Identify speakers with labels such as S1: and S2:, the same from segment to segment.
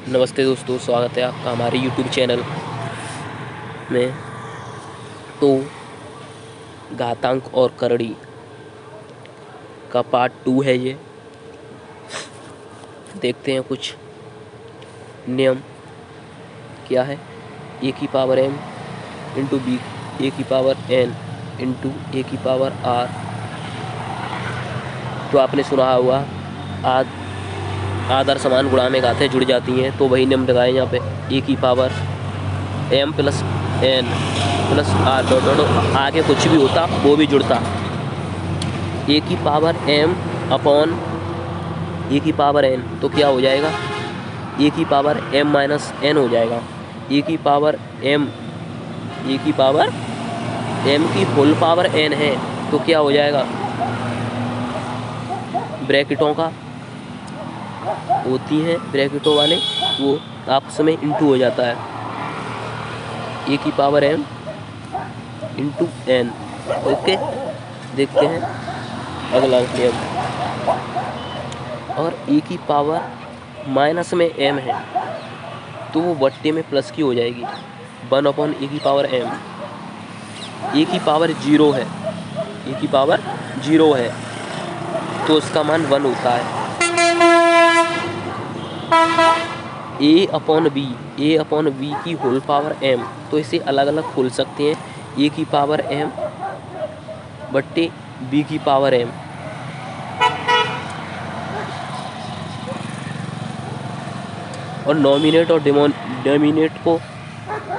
S1: नमस्ते दोस्तों, स्वागत है आपका हमारे YouTube चैनल में। तो घातांक और करड़ी का पार्ट 2 है ये। देखते हैं कुछ नियम क्या है। ए की पावर m इंटू बी, ए की पावर n इंटू ए की पावर r। तो आपने सुना होगा आदर समान गुणा में घातें जुड़ जाती हैं, तो वही नियम लगाए यहाँ पे। ए की power m plus n plus r dot dot, आगे कुछ भी होता वो भी जुड़ता। ए की पावर m अपॉन ए की पावर n, तो क्या हो जाएगा? ए की पावर m माइनस n हो जाएगा। ए की पावर m की होल पावर n है, तो क्या हो जाएगा? ब्रैकेटों का होती हैं, ब्रैकेटों वाले वो आपस में इंटू हो जाता है। ए की power m into n। Okay, देखते हैं अगला नियम। और ए की पावर माइनस में m है, तो वो बट्टे में प्लस की हो जाएगी। 1 अपॉन ए की पावर m। ए की पावर 0 है, ए की पावर 0 है, तो उसका मान 1 होता है। ए अपॉन बी की होल पावर m, तो इसे अलग अलग खोल सकते हैं। ए की पावर m बट्टे बी की पावर m। और नॉमिनेट और डिनोमिनेट को,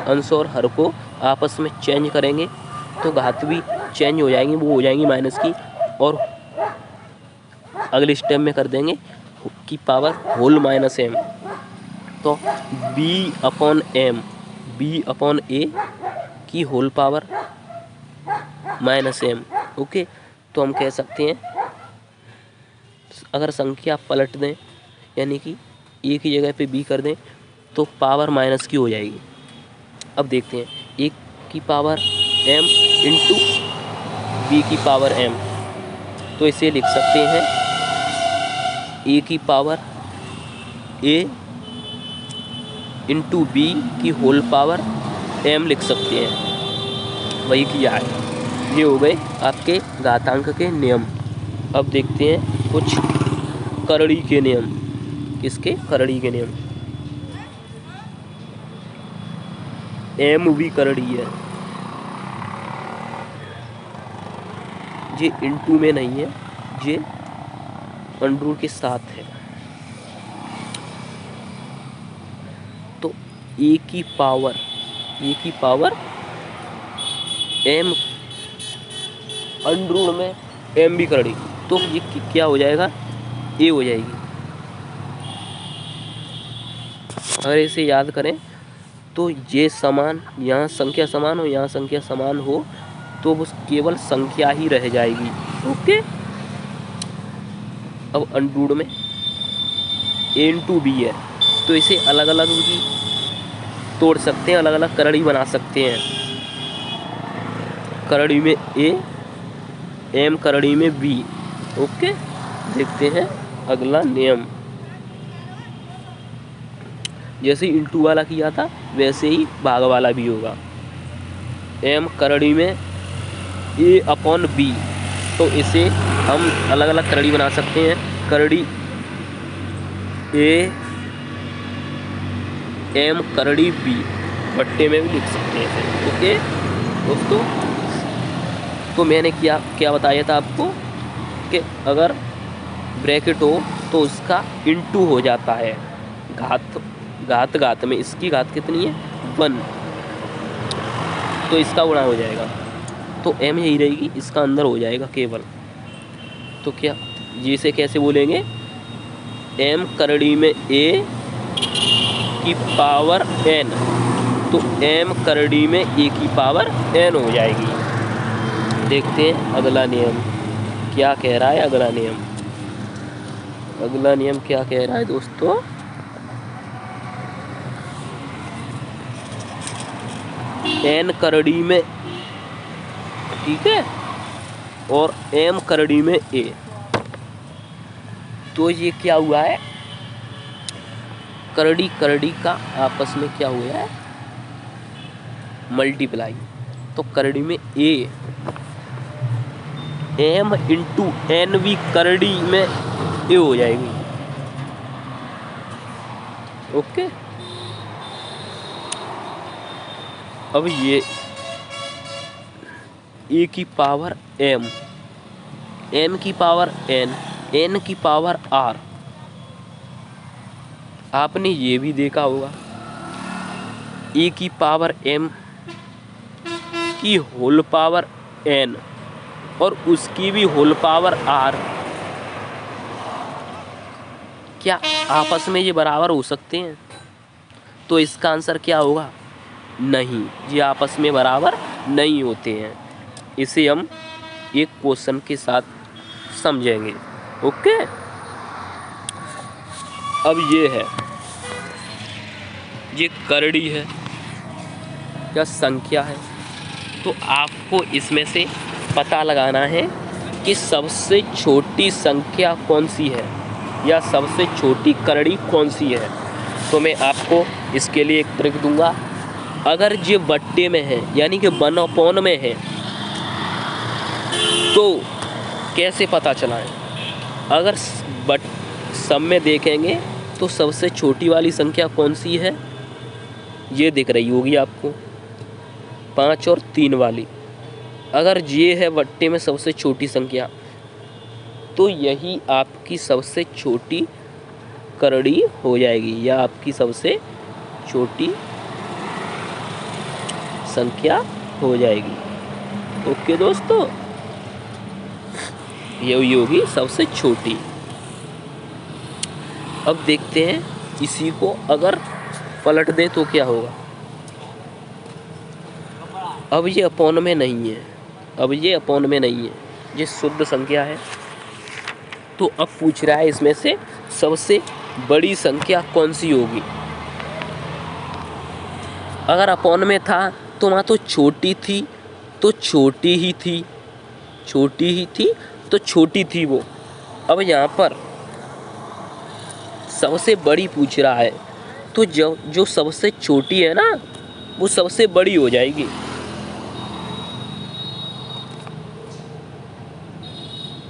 S1: अंश और हर को आपस में चेंज करेंगे तो घात भी चेंज हो जाएंगी, वो हो जाएंगी माइनस की। और अगले स्टेप में कर देंगे की पावर होल माइनस m। तो b अपॉन a की whole power minus m। Okay, तो हम कह सकते हैं अगर संख्या पलट दें, यानी कि a की जगह पे b कर दें, तो पावर माइनस की हो जाएगी। अब देखते हैं a की पावर m इंटू b की पावर m, तो इसे लिख सकते हैं a की पावर a इंटू बी की होल पावर m लिख सकते हैं। वही किया है। ये हो गए आपके घातांक के नियम। अब देखते हैं कुछ करड़ी के नियम। किसके? करड़ी के नियम। m भी करड़ी है, ये इंटू में नहीं है, ये अंडर के साथ है। तो ए की पावर m अंडर में m भी करड़ी, तो ये क्या हो जाएगा? a हो जाएगी। अगर इसे याद करें तो ये समान, यहाँ संख्या समान हो, यहाँ संख्या समान हो, तो वो केवल संख्या ही रह जाएगी। ओके, अब अंडर में a इंटू बी है, तो इसे अलग अलग भी तोड़ सकते हैं, अलग अलग करड़ी बना सकते हैं। करड़ी में a, m करड़ी में b। ओके, देखते हैं अगला नियम। जैसे इंटू वाला किया था वैसे ही भाग वाला भी होगा। m करड़ी में a अपॉन b, तो इसे हम अलग अलग करड़ी बना सकते हैं। करड़ी a m करड़ी b बट्टे में भी लिख सकते हैं। ओके दोस्तों, तो मैंने क्या बताया था आपको कि अगर ब्रैकेट हो तो उसका इंटू हो जाता है। घात में इसकी घात कितनी है? 1, तो इसका गुणा हो जाएगा, तो m यही रहेगी, इसका अंदर हो जाएगा केवल। तो क्या जिसे कैसे बोलेंगे? m करड़ी में a की पावर n, तो m करड़ी में a की पावर n हो जाएगी। देखते हैं अगला नियम क्या कह रहा है। अगला नियम क्या कह रहा है दोस्तों? n करड़ी में, ठीक है, और m करड़ी में a, तो ये क्या हुआ है? करड़ी करड़ी का आपस में क्या हुआ है, मल्टीप्लाई। तो करड़ी में ए एम इंटू एन भी करड़ी में ए हो जाएगी। ओके, अब ये ए की पावर एम, एम की पावर एन, एन की पावर आर। आपने ये भी देखा होगा ए की पावर एम की होल पावर एन और उसकी भी होल पावर आर, क्या आपस में ये बराबर हो सकते हैं? तो इसका आंसर क्या होगा? नहीं, ये आपस में बराबर नहीं होते हैं। इसे हम एक क्वेश्चन के साथ समझेंगे। ओके, अब ये है, ये करड़ी है या संख्या है, तो आपको इसमें से पता लगाना है कि सबसे छोटी संख्या कौन सी है या सबसे छोटी करड़ी कौन सी है। तो मैं आपको इसके लिए एक ट्रिक दूंगा। अगर ये बट्टे में है यानी कि 1/, में है, तो कैसे पता चलाएं? अगर सब में देखेंगे तो सबसे छोटी वाली संख्या कौन सी है, ये दिख रही होगी आपको, 5 और 3 वाली। अगर ये है बट्टे में सबसे छोटी संख्या, तो यही आपकी सबसे छोटी करड़ी हो जाएगी या आपकी सबसे छोटी संख्या हो जाएगी। ओके दोस्तों, यही होगी सबसे छोटी। अब देखते हैं इसी को अगर पलट दे तो क्या होगा। अब ये अपॉन में नहीं है, अब ये अपॉन में नहीं है, ये शुद्ध संख्या है। तो अब पूछ रहा है इसमें से सबसे बड़ी संख्या कौन सी होगी। अगर अपॉन में था तो वहाँ तो छोटी थी, तो छोटी ही थी, छोटी ही थी तो छोटी थी वो। अब यहाँ पर सबसे बड़ी पूछ रहा है, तो जो सबसे छोटी है ना वो सबसे बड़ी हो जाएगी।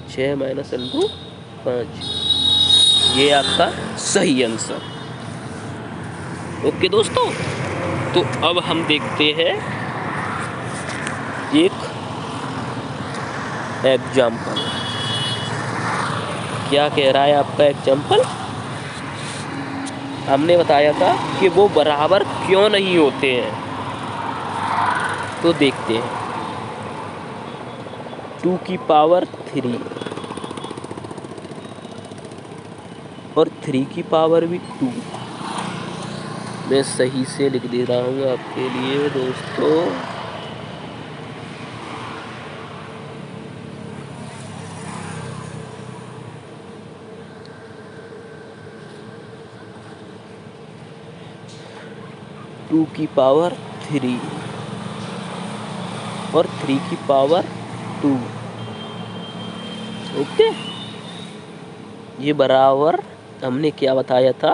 S1: छः माइनस इंटू 5, ये आपका सही आंसर। ओके दोस्तों, तो अब हम देखते हैं एक एग्जाम्पल। क्या कह रहा है आपका एग्जाम्पल? हमने बताया था कि वो बराबर क्यों नहीं होते हैं, तो देखते हैं। 2 की पावर 3 और 3 की पावर भी 2। मैं सही से लिख दे रहा हूँ आपके लिए दोस्तों। टू की पावर 3 और 3 की पावर 2। ओके, ये बराबर हमने क्या बताया था,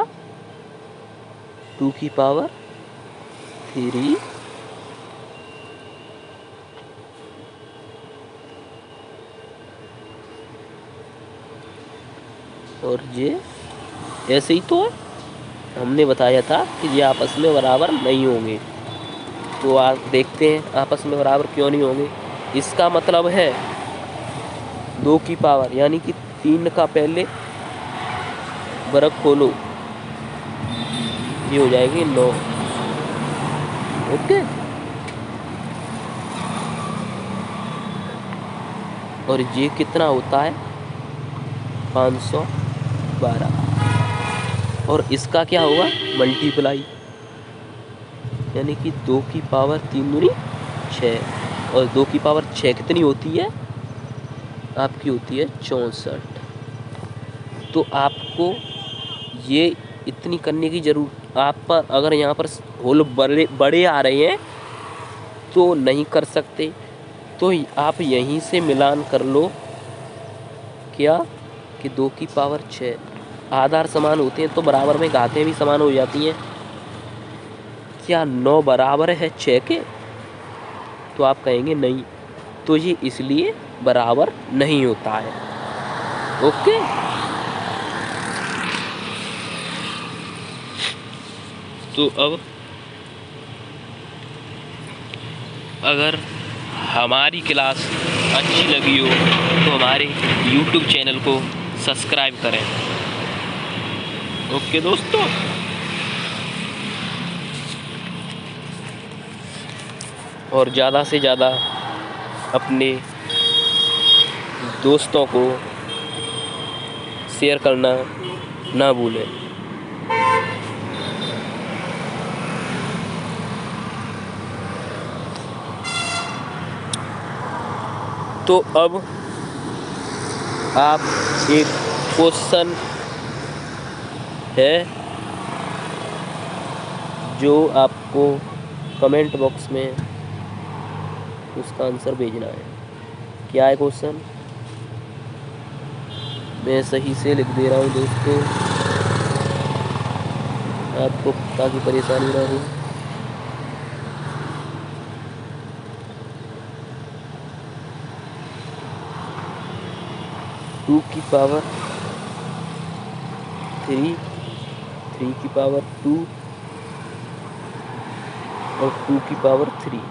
S1: 2 की पावर 3 और ये ऐसे ही तो है। हमने बताया था कि ये आपस में बराबर नहीं होंगे, तो आप देखते हैं आपस में बराबर क्यों नहीं होंगे। इसका मतलब है 2 की पावर यानी कि 3 का पहले वर्ग खोलो, ये हो जाएगी 9। ओके, और ये कितना होता है 512, और इसका क्या होगा मल्टीप्लाई, यानी कि 2 की पावर 3 दूनी 6 और 2 की पावर 6 कितनी होती है आपकी, होती है 64। तो आपको ये इतनी करने की जरूरत, आप पर अगर यहाँ पर होल बड़े आ रहे हैं तो नहीं कर सकते, तो आप यहीं से मिलान कर लो क्या कि 2 की पावर 6 आधार समान होते हैं तो बराबर में घातें भी समान हो जाती हैं। क्या 9 बराबर है 6 के? तो आप कहेंगे नहीं, तो ये इसलिए बराबर नहीं होता है। ओके, तो अब अगर हमारी क्लास अच्छी लगी हो तो हमारे YouTube चैनल को सब्सक्राइब करें। ओके दोस्तों, और ज़्यादा से ज़्यादा अपने दोस्तों को शेयर करना ना भूलें। तो अब आप एक क्वेश्चन है जो आपको कमेंट बॉक्स में उसका आंसर भेजना है। क्या है क्वेश्चन? मैं सही से लिख दे रहा हूँ दोस्तों, आपको ताकि परेशानी ना हो। टू की पावर 3, 3 की पावर 2 और 2 की पावर 3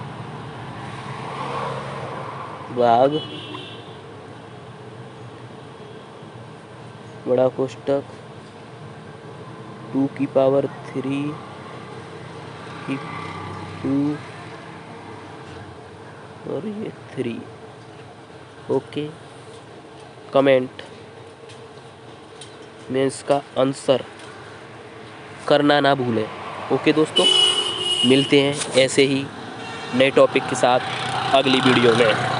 S1: भाग बड़ा कोष्टक 2 की पावर 3 की 2 और ये 3। ओके, कमेंट में इसका आंसर करना ना भूलें। ओके दोस्तों, मिलते हैं ऐसे ही नए टॉपिक के साथ अगली वीडियो में।